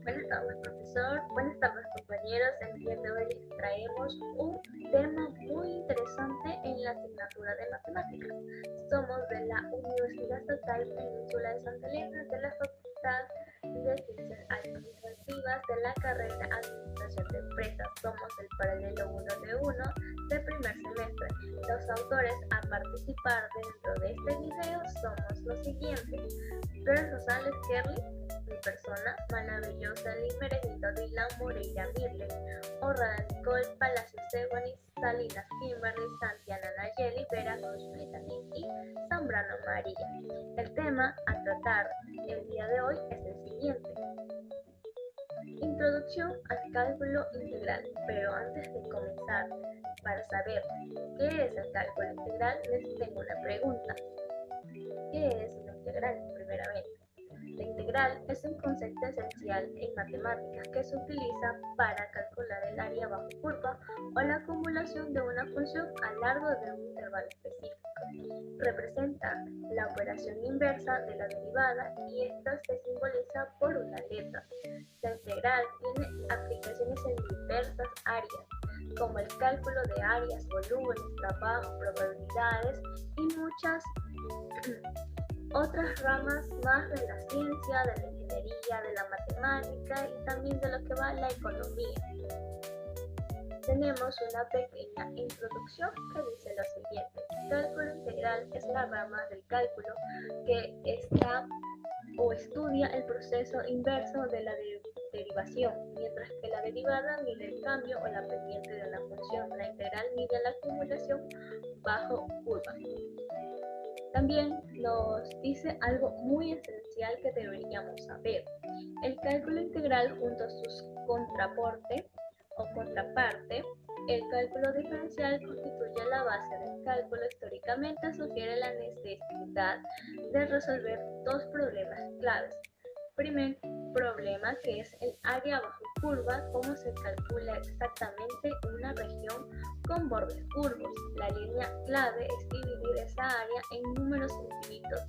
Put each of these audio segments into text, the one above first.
Buenas tardes, profesor. Buenas tardes, compañeros. El día de hoy les traemos un tema muy interesante en la asignatura de matemáticas. Somos de la Universidad Estatal Península de Santa Elena, de la Facultad de Ciencias Administrativas de la carrera Administración de Empresas. Somos el paralelo 1 de 1 del primer semestre. Los autores a participar dentro de este video somos los siguientes: Flores Rosales Kerly, mi persona, maravillosa Limerejito Dylan Moreira Mirle, Honrada Nicole Palacios Seguanis, Salinas Kimberly, Santiana Nayeli, Vera Cruz Brittany y Zambrano María. El tema a tratar el día de hoy es el siguiente: introducción al cálculo integral. Pero antes de comenzar, para saber qué es el cálculo integral, les tengo una pregunta. ¿Qué es una integral, primeramente? La integral es un concepto esencial en matemáticas que se utiliza para calcular el área bajo curva o la acumulación de una función a lo largo de un intervalo específico. Representa la operación inversa de la derivada y esta se simboliza por una letra. La integral tiene aplicaciones en diversas áreas, como el cálculo de áreas, volúmenes, trabajo, probabilidades y muchas otras ramas más de la ciencia, de la ingeniería, de la matemática y también de lo que va la economía. Tenemos una pequeña introducción que dice lo siguiente: cálculo integral es la rama del cálculo que está o estudia el proceso inverso de la derivación, mientras que la derivada mide el cambio o la pendiente de una función. La integral mide la acumulación bajo curva. También nos dice algo muy esencial que deberíamos saber. El cálculo integral junto a sus contraporte o contraparte, el cálculo diferencial, constituye la base del cálculo. Históricamente sugiere la necesidad de resolver dos problemas claves. Primer problema, que es el área bajo curva, cómo se calcula exactamente una región con bordes curvos. La línea clave es dividir esa área en números infinitos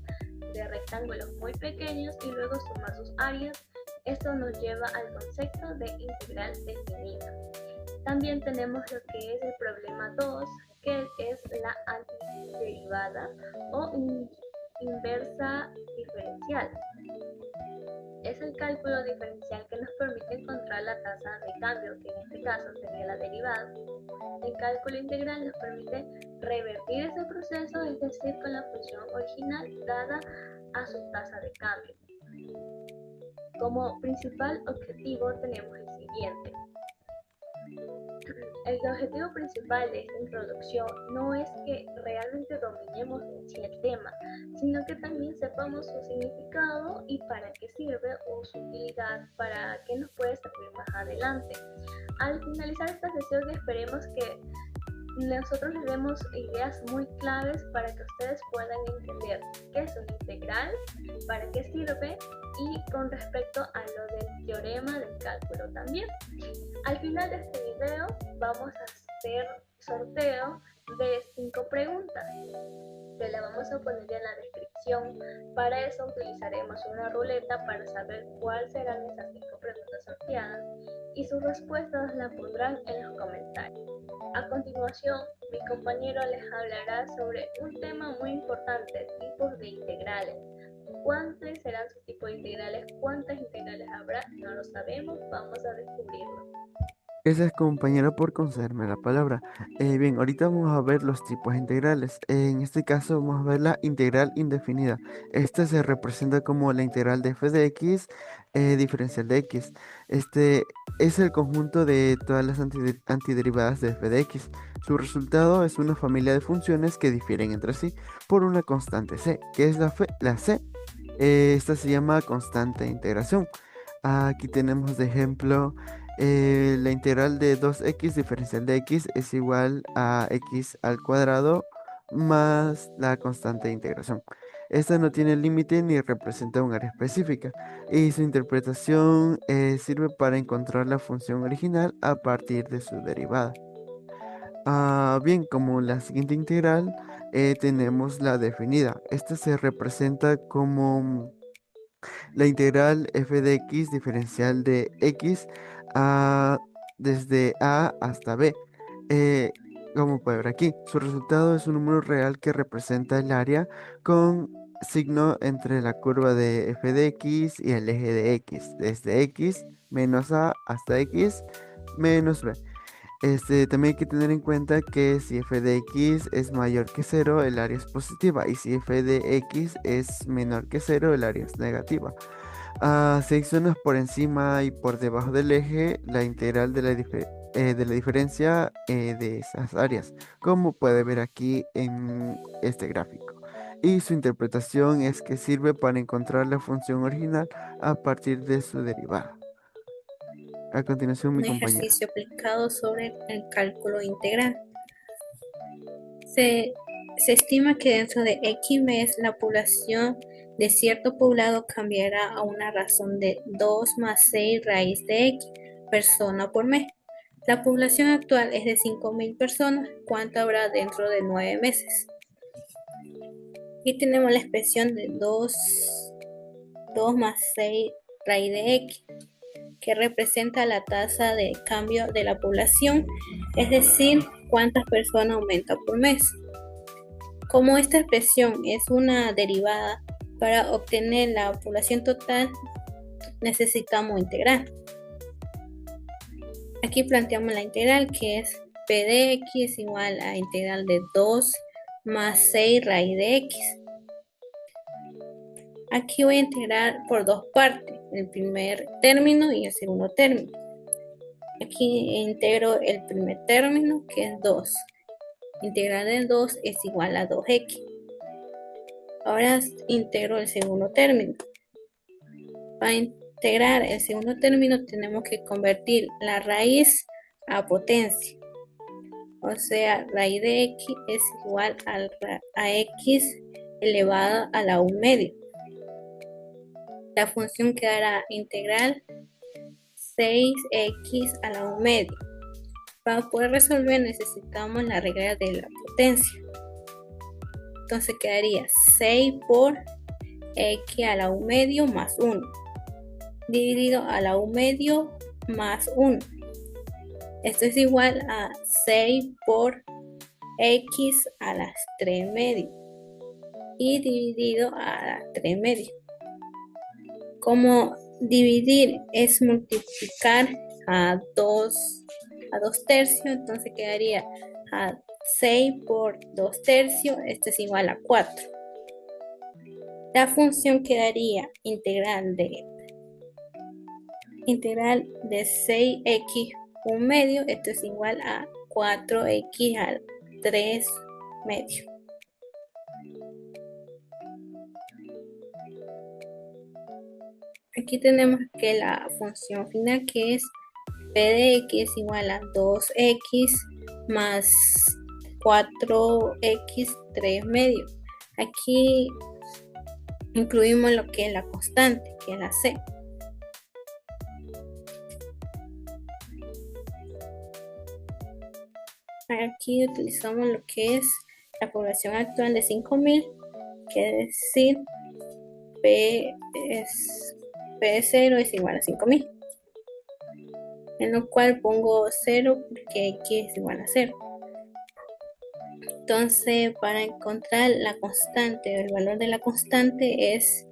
de rectángulos muy pequeños y luego sumar sus áreas. Esto nos lleva al concepto de integral definida. También tenemos lo que es el problema 2, que es la antiderivada o inversa diferencial. Es el cálculo diferencial que nos permite encontrar la tasa de cambio, que en este caso sería la derivada. El cálculo integral nos permite revertir ese proceso, es decir, con la función original dada a su tasa de cambio. Como principal objetivo tenemos el siguiente: el objetivo principal de esta introducción no es que realmente dominemos en sí el tema, sino que también sepamos su significado y para qué sirve o su utilidad, para qué nos puede servir más adelante. Al finalizar esta sesión esperemos que nosotros les demos ideas muy claves para que ustedes puedan entender qué es una integral, para qué sirve y con respecto a lo del teorema del cálculo también. Al final de este video vamos a hacer sorteo de 5 preguntas que la vamos a poner en la descripción. Para eso utilizaremos una ruleta para saber cuáles serán esas 5 preguntas sorteadas y sus respuestas las pondrán en los comentarios. A continuación, mi compañero les hablará sobre un tema muy importante: tipos de integrales. ¿Cuántos serán sus tipos de integrales? ¿Cuántas integrales habrá? No lo sabemos, vamos a descubrirlo. Gracias, compañero, por concederme la palabra. Bien, ahorita vamos a ver los tipos integrales. En este caso vamos a ver la integral indefinida. Esta se representa como la integral de f de x diferencial de x. Este es el conjunto de todas las antiderivadas de f de x. Su resultado es una familia de funciones que difieren entre sí por una constante c, que es la c. Esta se llama constante de integración. Aquí tenemos de ejemplo la integral de 2x diferencial de x es igual a x al cuadrado más la constante de integración. Esta no tiene límite ni representa un área específica y su interpretación sirve para encontrar la función original a partir de su derivada. Bien, como la siguiente integral tenemos la definida. Esta se representa como La integral f de x diferencial de x a- desde a hasta b. Eh, Como puede ver aquí, su resultado es un número real que representa el área con signo entre la curva de f de x y el eje de x, desde x menos a hasta x menos b. También hay que tener en cuenta que si f de x es mayor que cero, el área es positiva, y si f de x es menor que cero, el área es negativa. A 6 zonas por encima y por debajo del eje, la integral de la diferencia de esas áreas, como puede ver aquí en este gráfico. Y su interpretación es que sirve para encontrar la función original a partir de su derivada. A continuación, mi Un compañera. ejercicio aplicado sobre el cálculo integral. Se, se estima que dentro de X mes la población de cierto poblado cambiará a una razón de 2 más 6 raíz de X persona por mes. La población actual es de 5.000 personas. ¿Cuánto habrá dentro de 9 meses? Aquí tenemos la expresión de 2 más 6 raíz de X, que representa la tasa de cambio de la población, es decir, cuántas personas aumenta por mes. Como esta expresión es una derivada, para obtener la población total necesitamos integrar. Aquí planteamos la integral, que es p de x es igual a integral de 2 más 6 raíz de x. Aquí voy a integrar por dos partes, el primer término y el segundo término. Aquí integro el primer término, que es 2. Integral del 2 es igual a 2x. Ahora integro el segundo término. Para integrar el segundo término tenemos que convertir la raíz a potencia. O sea, raíz de x es igual a x elevado a la 1 medio. La función quedará integral 6x a la 1 medio. Para poder resolver necesitamos la regla de la potencia. Entonces quedaría 6 por x a la 1 medio más 1, dividido a la 1 medio más 1. Esto es igual a 6 por x a las 3 medio y dividido a las 3 medio. Como dividir es multiplicar a 2 tercios, entonces quedaría a 6 por 2 tercios, esto es igual a 4. La función quedaría integral de 6x 1 medio, esto es igual a 4x al 3 medio. Aquí tenemos que la función final, que es p de x es igual a 2x más 4x 3 medio. Aquí incluimos lo que es la constante, que es la c. Aquí utilizamos lo que es la población actual de 5.000, que es decir, P de 0 es igual a 5.000, en lo cual pongo 0 porque X es igual a 0. Entonces, para encontrar la constante, el valor de la constante es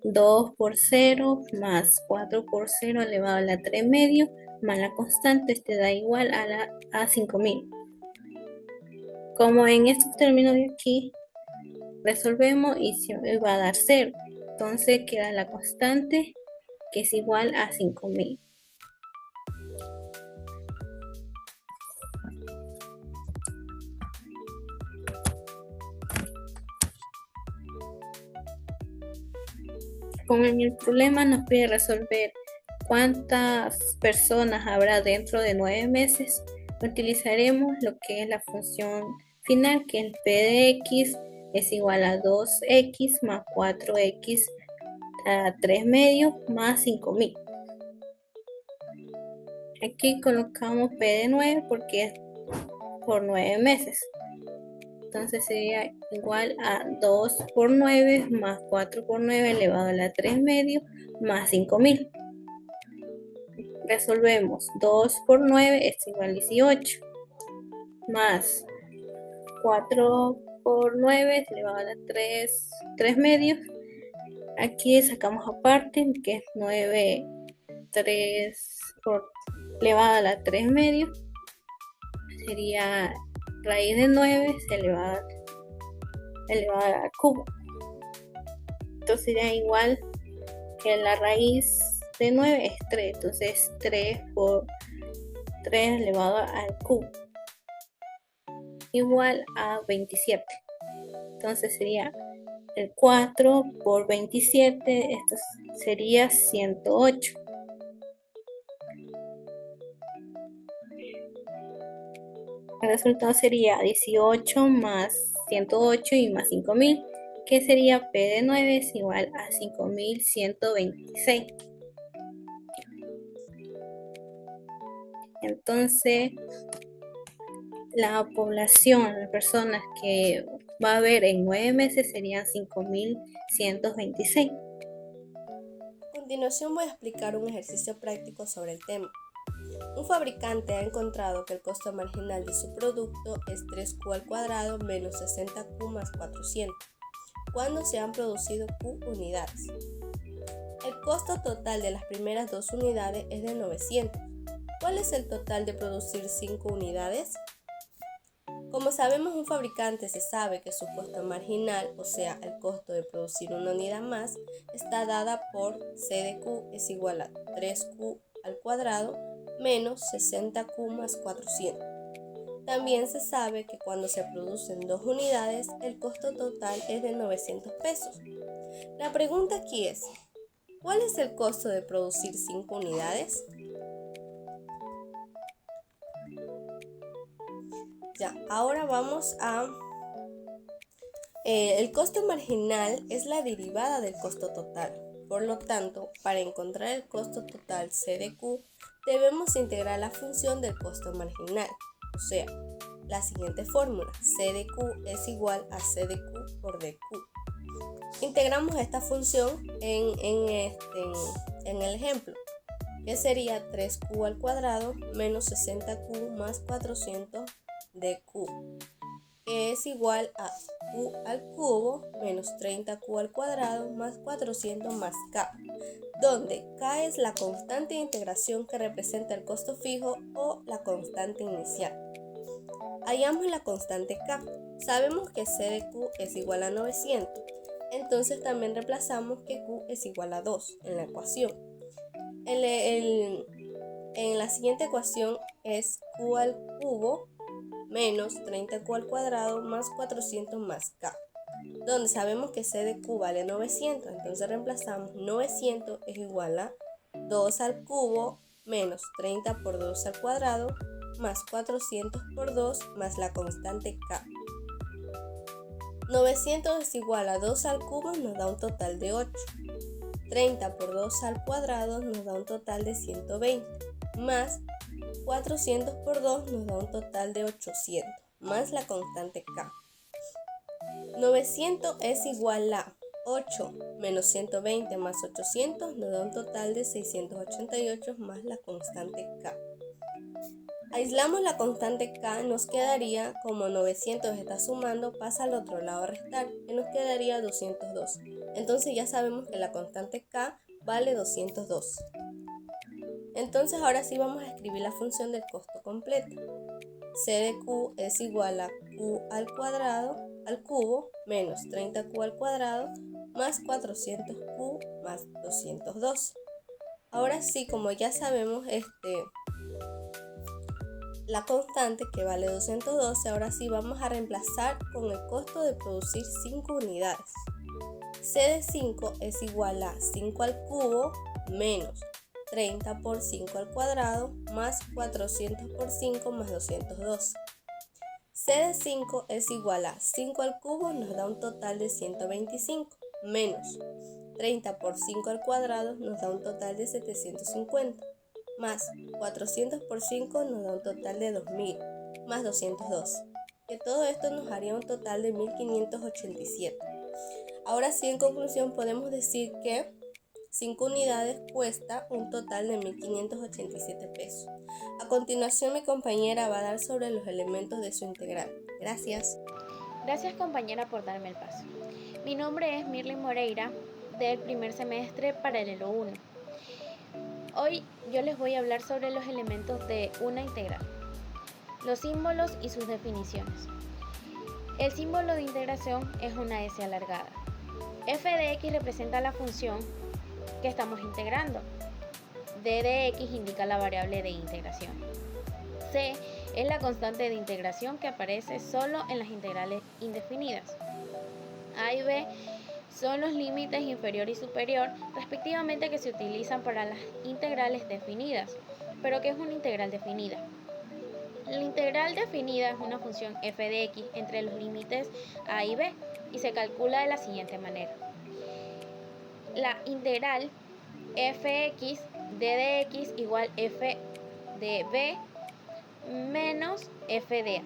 2 por 0 más 4 por 0 elevado a la 3 medio más la constante, este da igual a 5.000. Como en estos términos de aquí resolvemos y se va a dar 0, entonces queda la constante, que es igual a 5.000. Con el problema nos pide resolver cuántas personas habrá dentro de 9 meses. Utilizaremos lo que es la función final, que es p de x es igual a 2x más 4x a 3 medios más 5.000. Aquí colocamos p de 9 porque es por 9 meses. Entonces sería igual a 2 por 9 más 4 por 9 elevado a la 3 medios más 5000. Resolvemos. 2 por 9 es igual a 18. Más 4 por 9 elevado a la 3 medios. Aquí sacamos aparte que es 9, 3 por elevado a la 3 medios. Sería raíz de 9 elevado al cubo. Entonces sería igual que la raíz de 9 es 3. Entonces 3 por 3 elevado al cubo igual a 27. Entonces sería el 4 por 27, esto sería 108. El resultado sería 18 más 108 y más 5000, que sería P de 9 es igual a 5126. Entonces, la población de personas que va a haber en 9 meses serían 5126. A continuación voy a explicar un ejercicio práctico sobre el tema. Un fabricante ha encontrado que el costo marginal de su producto es 3Q al cuadrado menos 60Q más 400, cuando se han producido Q unidades. El costo total de las primeras 2 unidades es de 900. ¿Cuál es el total de producir 5 unidades? Como sabemos, un fabricante se sabe que su costo marginal, o sea, el costo de producir una unidad más, está dada por C de Q es igual a 3Q al cuadrado menos 60Q más 400. También se sabe que cuando se producen 2 unidades, el costo total es de 900 pesos. La pregunta aquí es, ¿cuál es el costo de producir 5 unidades? Ya, ahora vamos a... el costo marginal es la derivada del costo total. Por lo tanto, para encontrar el costo total C de Q, debemos integrar la función del costo marginal. O sea, la siguiente fórmula, C de Q es igual a C de Q por DQ. Integramos esta función en el ejemplo, que sería 3Q al cuadrado menos 60Q más 400 de Q, que es igual a Q al cubo menos 30Q al cuadrado más 400 más K, donde K es la constante de integración que representa el costo fijo o la constante inicial. Hallamos la constante K. Sabemos que C de Q es igual a 900, entonces también reemplazamos que Q es igual a 2 en la ecuación. En la siguiente ecuación es Q al cubo menos 30Q al cuadrado más 400 más K, donde sabemos que C de Q vale 900, entonces reemplazamos 900 es igual a 2 al cubo menos 30 por 2 al cuadrado más 400 por 2 más la constante K. 900 es igual a 2 al cubo, nos da un total de 8. 30 por 2 al cuadrado nos da un total de 120, más 400 por 2 nos da un total de 800, más la constante K. 900 es igual a 8 menos 120 más 800 nos da un total de 688 más la constante K. Aislamos la constante K, nos quedaría, como 900 está sumando, pasa al otro lado a restar, y nos quedaría 202. Entonces ya sabemos que la constante K vale 202. Entonces ahora sí vamos a escribir la función del costo completo. C de Q es igual a Q al cuadrado al cubo menos 30Q al cuadrado más 400Q más 202. Ahora sí, como ya sabemos la constante que vale 212, ahora sí vamos a reemplazar con el costo de producir 5 unidades. C de 5 es igual a 5 al cubo menos 30 por 5 al cuadrado más 400 por 5 más 212. C de 5 es igual a 5 al cubo, nos da un total de 125, menos 30 por 5 al cuadrado nos da un total de 750, más 400 por 5 nos da un total de 2000, más 202. que todo esto nos haría un total de 1587. Ahora sí, en conclusión, podemos decir que 5 unidades cuesta un total de 1587 pesos. A continuación, mi compañera va a dar sobre los elementos de su integral. Gracias. Gracias, compañera, por darme el paso. Mi nombre es Mirly Moreira, del primer semestre paralelo 1. Hoy yo les voy a hablar sobre los elementos de una integral, los símbolos y sus definiciones. El símbolo de integración es una S alargada. F de x representa la función que estamos integrando. D de x indica la variable de integración. C es la constante de integración que aparece solo en las integrales indefinidas. A y B son los límites inferior y superior, respectivamente, que se utilizan para las integrales definidas. ¿Pero qué es una integral definida? La integral definida es una función f de x entre los límites a y b y se calcula de la siguiente manera. La integral fx d de x igual f de b menos f de a.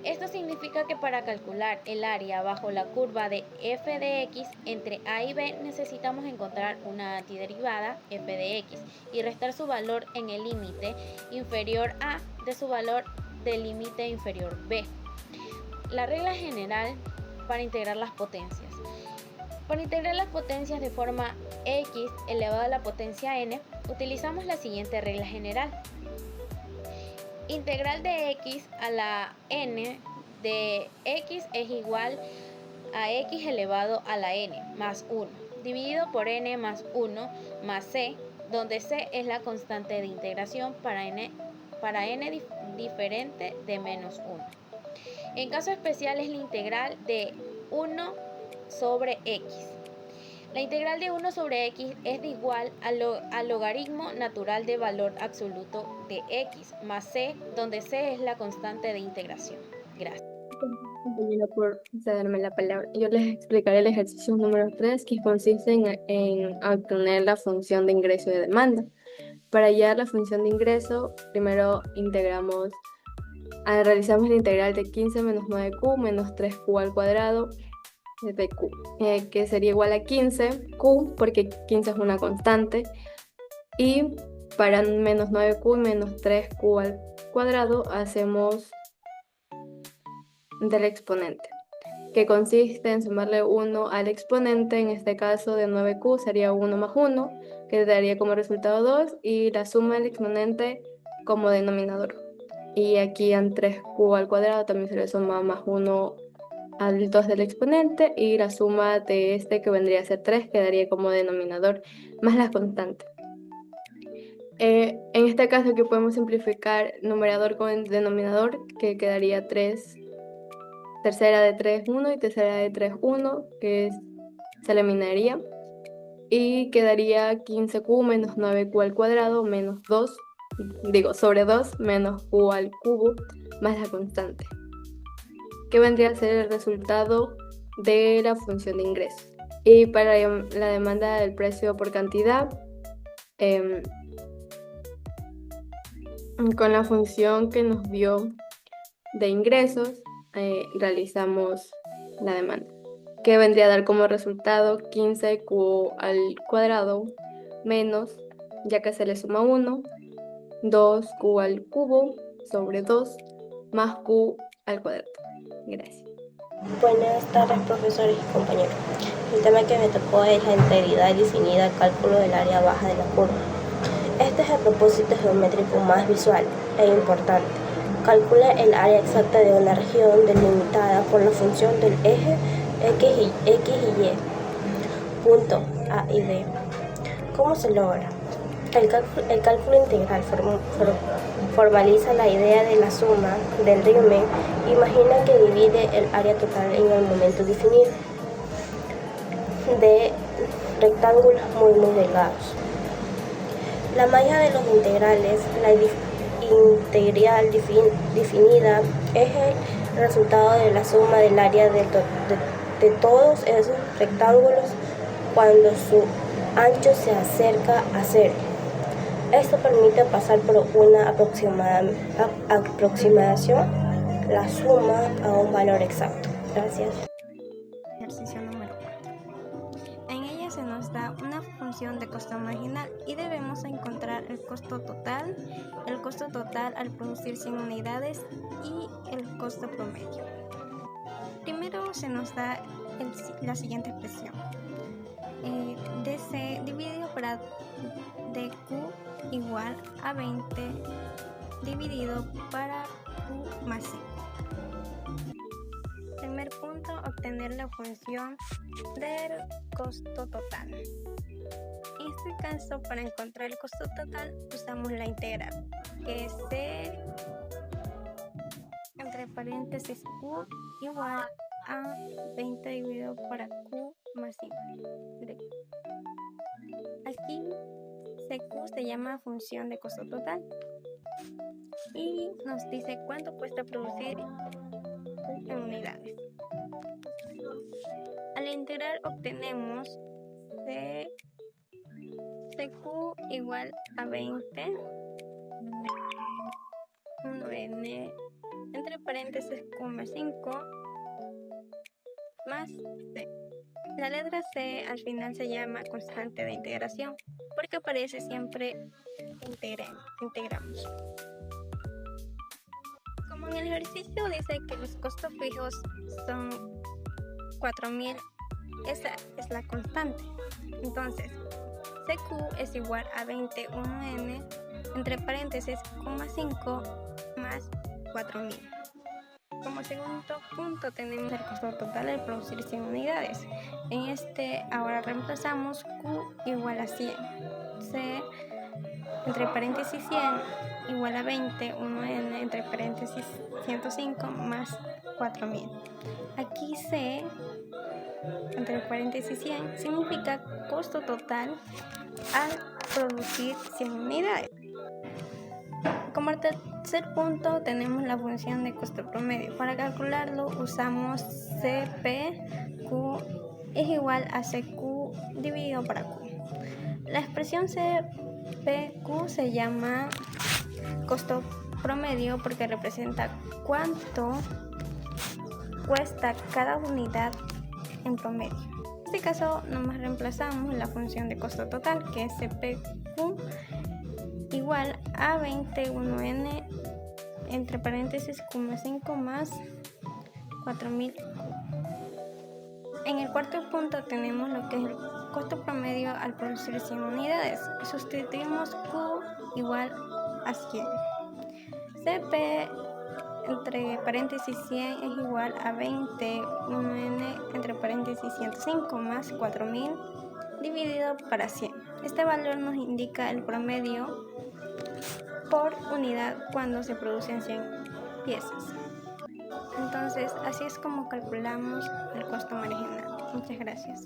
Esto significa que para calcular el área bajo la curva de f de x entre a y b necesitamos encontrar una antiderivada f de x y restar su valor en el límite inferior a de su valor del límite inferior b. La regla general para integrar las potencias. Para integrar las potencias de forma x elevado a la potencia n, utilizamos la siguiente regla general. Integral de x a la n de x es igual a x elevado a la n más 1, dividido por n más 1 más c, donde c es la constante de integración para n diferente de menos 1. En caso especial es la integral de 1 sobre x. La integral de 1 sobre x es de igual al logaritmo natural de valor absoluto de x más c, donde c es la constante de integración. Gracias. Compañera, por cederme la palabra. Yo les explicaré el ejercicio número 3, que consiste en obtener la función de ingreso y de demanda. Para hallar la función de ingreso, primero realizamos la integral de 15 menos 9q menos 3q al cuadrado de q, que sería igual a 15q, porque 15 es una constante, y para menos 9q y menos 3q al cuadrado hacemos del exponente, que consiste en sumarle 1 al exponente. En este caso de 9q sería 1 más 1, que daría como resultado 2, y la suma del exponente como denominador. Y aquí en 3q al cuadrado también se le suma más 1 al 2 del exponente, y la suma de este, que vendría a ser 3, quedaría como denominador, más la constante. En este caso aquí podemos simplificar numerador con denominador, que quedaría 3, tercera de 3, 1 y tercera de 3, 1, que se eliminaría, y quedaría 15q menos 9q al cuadrado menos 2, sobre 2 menos q al cubo más la constante, que vendría a ser el resultado de la función de ingreso. Y para la demanda del precio por cantidad, con la función que nos dio de ingresos, realizamos la demanda, que vendría a dar como resultado 15q al cuadrado menos, ya que se le suma 1, 2q al cubo sobre 2 más q al cuadrado. Gracias. Buenas tardes, profesores y compañeros. El tema que me tocó es la integridad definida, cálculo del área baja de la curva. Este es el propósito geométrico más visual e importante. Calcula el área exacta de una región delimitada por la función del eje x y y, punto A y B. ¿Cómo se logra? El cálculo integral formaliza la idea de la suma del rimen. Imagina que divide el área total en el momento definido de rectángulos muy delgados. La malla de los integrales, la integral definida, es el resultado de la suma del área de todos esos rectángulos cuando su ancho se acerca a 0. Esto permite pasar por una aproximación la suma a un valor exacto. Gracias. Ejercicio número 4. En ella se nos da una función de costo marginal y debemos encontrar el costo total al producir 100 unidades y el costo promedio. Primero se nos da la siguiente expresión. DC dividido por DQ igual a 20 dividido para Q más 5. Primer punto, obtener la función del costo total. En este caso, para encontrar el costo total, usamos la integral, que es C entre paréntesis Q igual a 20 dividido para Q más 5. Aquí CQ se llama función de costo total y nos dice cuánto cuesta producir Q en unidades. Al integrar obtenemos CQ igual a 20 1n entre paréntesis Q más 5 más C. La letra C al final se llama constante de integración porque aparece siempre integramos. Como en el ejercicio dice que los costos fijos son 4.000, esa es la constante. Entonces, CQ es igual a 20 1n entre paréntesis Q más 5 más 4.000. Como segundo punto tenemos el costo total al producir 100 unidades. En este ahora reemplazamos Q igual a 100. C entre paréntesis 100 igual a 20 1n entre paréntesis 105 más 4.000. Aquí C entre paréntesis 100 significa costo total al producir 100 unidades. Como tercer punto tenemos la función de costo promedio. Para calcularlo usamos CPQ es igual a CQ dividido para Q. La expresión CPQ se llama costo promedio porque representa cuánto cuesta cada unidad en promedio. En este caso nomás reemplazamos la función de costo total, que es CPQ igual a 21n entre paréntesis Q más 5 más 4.000. En el cuarto punto tenemos lo que es el costo promedio al producir 100 unidades. Sustituimos Q igual a 100. CP entre paréntesis 100 es igual a 20 1n entre paréntesis 105 más 4.000 dividido para 100. Este valor nos indica el promedio por unidad cuando se producen 100 piezas. Entonces, así es como calculamos el costo marginal. Muchas gracias.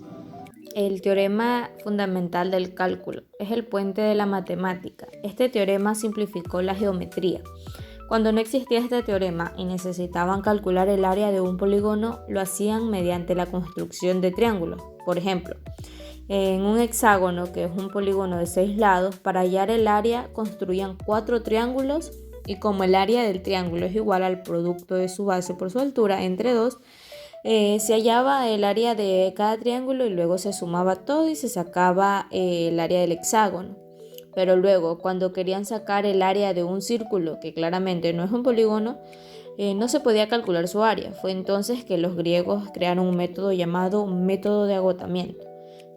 El teorema fundamental del cálculo es el puente de la matemática. Este teorema simplificó la geometría. Cuando no existía este teorema y necesitaban calcular el área de un polígono, lo hacían mediante la construcción de triángulos. Por ejemplo, en un hexágono, que es un polígono de 6 lados, para hallar el área construían 4 triángulos y como el área del triángulo es igual al producto de su base por su altura entre 2, se hallaba el área de cada triángulo y luego se sumaba todo y se sacaba el área del hexágono. Pero luego, cuando querían sacar el área de un círculo, que claramente no es un polígono, no se podía calcular su área. Fue entonces que los griegos crearon un método llamado método de agotamiento,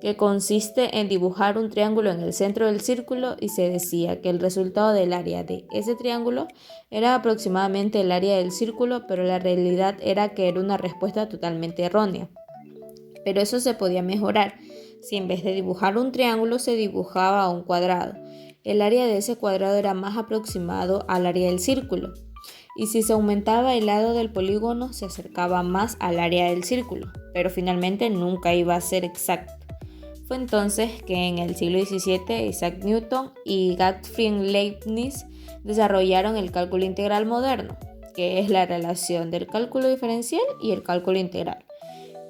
que consiste en dibujar un triángulo en el centro del círculo y se decía que el resultado del área de ese triángulo era aproximadamente el área del círculo, pero la realidad era que era una respuesta totalmente errónea. Pero eso se podía mejorar. Si en vez de dibujar un triángulo se dibujaba un cuadrado, el área de ese cuadrado era más aproximado al área del círculo. Y si se aumentaba el lado del polígono, se acercaba más al área del círculo, pero finalmente nunca iba a ser exacto. Fue entonces que en el siglo XVII Isaac Newton y Gottfried Leibniz desarrollaron el cálculo integral moderno, que es la relación del cálculo diferencial y el cálculo integral.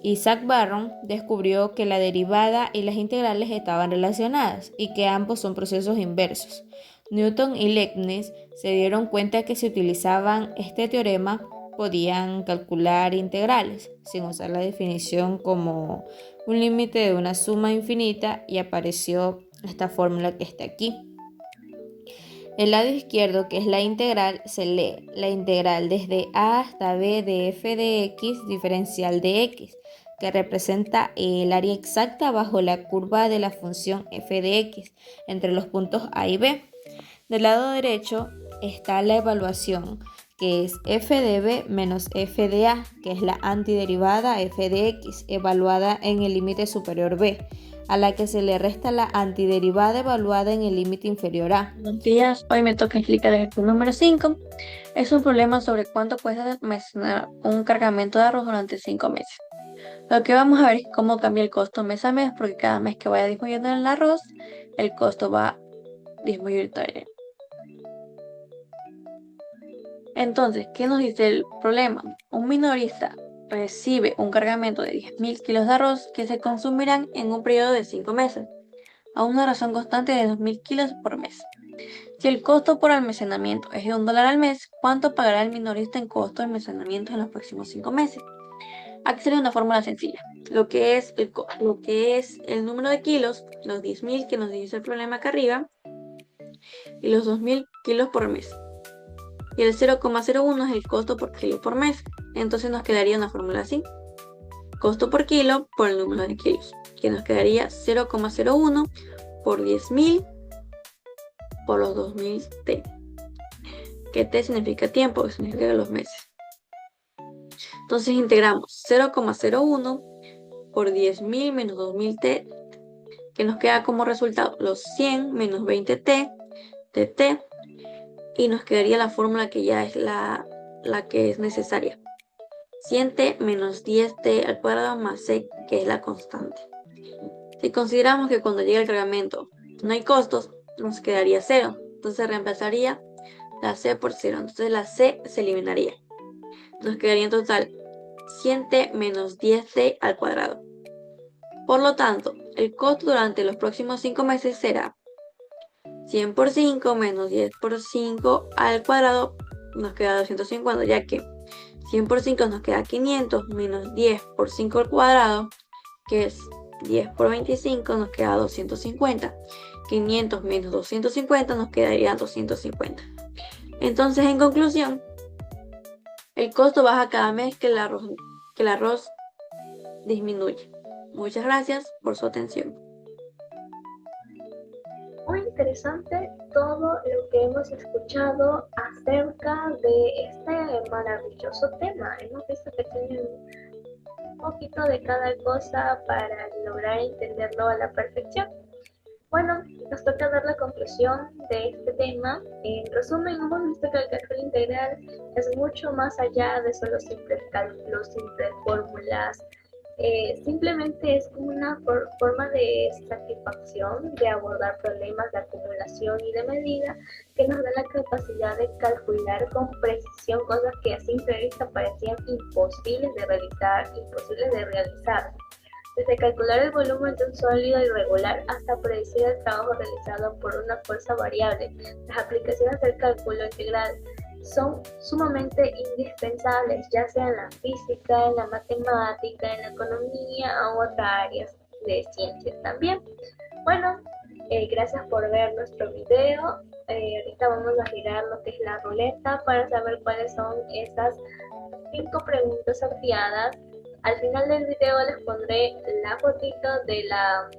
Isaac Barron descubrió que la derivada y las integrales estaban relacionadas y que ambos son procesos inversos. Newton y Leibniz se dieron cuenta que si utilizaban este teorema podían calcular integrales sin usar la definición como un límite de una suma infinita y apareció esta fórmula que está aquí. El lado izquierdo, que es la integral, se lee la integral desde a hasta b de f de x diferencial de x, que representa el área exacta bajo la curva de la función f de x entre los puntos a y b. Del lado derecho está la evaluación, que es f de b menos f de a, que es la antiderivada f de x, evaluada en el límite superior b, a la que se le resta la antiderivada evaluada en el límite inferior a. Buenos días, hoy me toca explicar el ejemplo número 5. Es un problema sobre cuánto cuesta almacenar un cargamento de arroz durante 5 meses. Lo que vamos a ver es cómo cambia el costo mes a mes, porque cada mes que vaya disminuyendo el arroz, el costo va a disminuir también. Entonces, ¿qué nos dice el problema? Un minorista recibe un cargamento de 10.000 kilos de arroz que se consumirán en un periodo de 5 meses, a una razón constante de 2.000 kilos por mes. Si el costo por almacenamiento es de $1 al mes, ¿cuánto pagará el minorista en costo de almacenamiento en los próximos 5 meses? Aquí sale una fórmula sencilla. Lo que es el número de kilos, los 10.000 que nos dice el problema acá arriba, y los 2.000 kilos por mes. Y el 0,01 es el costo por kilo por mes. Entonces nos quedaría una fórmula así. Costo por kilo por el número de kilos, que nos quedaría 0,01 por 10.000 por los 2.000 T. Que T significa tiempo, que significa los meses. Entonces integramos 0,01 por 10.000 menos 2.000 T, que nos queda como resultado los 100 menos 20T de T, y nos quedaría la fórmula que ya es la que es necesaria. 100T menos 10T al cuadrado más C, que es la constante. Si consideramos que cuando llegue el cargamento no hay costos, nos quedaría 0. Entonces reemplazaría la C por 0. Entonces la C se eliminaría. Nos quedaría en total 100T menos 10T al cuadrado. Por lo tanto, el costo durante los próximos 5 meses será 100 por 5 menos 10 por 5 al cuadrado, nos queda 250, ya que 100 por 5 nos queda 500 menos 10 por 5 al cuadrado, que es 10 por 25, nos queda 250. 500 menos 250 nos quedaría 250. Entonces, en conclusión, el costo baja cada mes que el arroz disminuye. Muchas gracias por su atención. Muy interesante todo lo que hemos escuchado acerca de este maravilloso tema. Hemos visto que tienen un poquito de cada cosa para lograr entenderlo a la perfección. Bueno, nos toca dar la conclusión de este tema. En resumen, hemos visto que el cálculo integral es mucho más allá de solo simples cálculos, simples fórmulas. Simplemente es como una forma de satisfacción de abordar problemas de acumulación y de medida que nos da la capacidad de calcular con precisión cosas que a simple vista parecían imposibles de realizar. Desde calcular el volumen de un sólido irregular hasta predecir el trabajo realizado por una fuerza variable, las aplicaciones del cálculo integral son sumamente indispensables, ya sea en la física, en la matemática, en la economía o otras áreas de ciencias también. Bueno, gracias por ver nuestro video. Ahorita vamos a girar lo que es la ruleta para saber cuáles son esas 5 preguntas sorteadas. Al final del video les pondré la fotito de las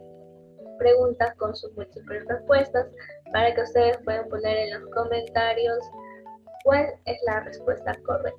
preguntas con sus múltiples respuestas para que ustedes puedan poner en los comentarios cuál es la respuesta correcta.